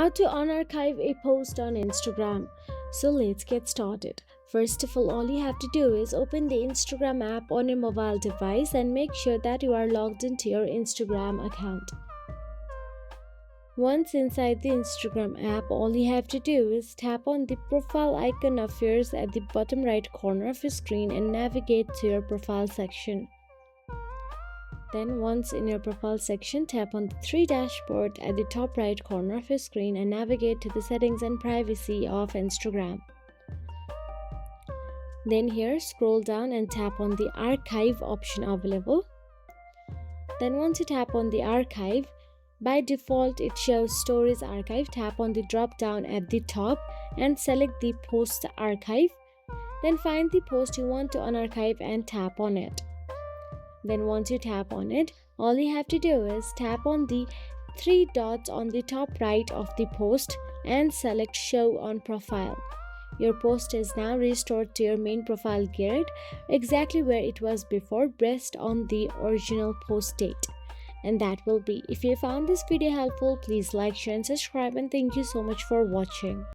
How to unarchive a post on Instagram. So let's get started. First of all you have to do is open the Instagram app on your mobile device and make sure that you are logged into your Instagram account. Once inside the Instagram app, all you have to do is tap on the profile icon of yours at the bottom right corner of your screen and navigate to your profile section. Then once in your profile section, tap on the three dashboard at the top right corner of your screen and navigate to the settings and privacy of Instagram. Then here scroll down and tap on the archive option available. Then once you tap on the archive, by default it shows stories archive. Tap on the drop down at the top and select the post archive. Then find the post you want to unarchive and tap on it. Then once you tap on it, all you have to do is tap on the three dots on the top right of the post and select show on profile. Your post is now restored to your main profile grid exactly where it was before based on the original post date. And that will be. If you found this video helpful, please like, share and subscribe, and thank you so much for watching.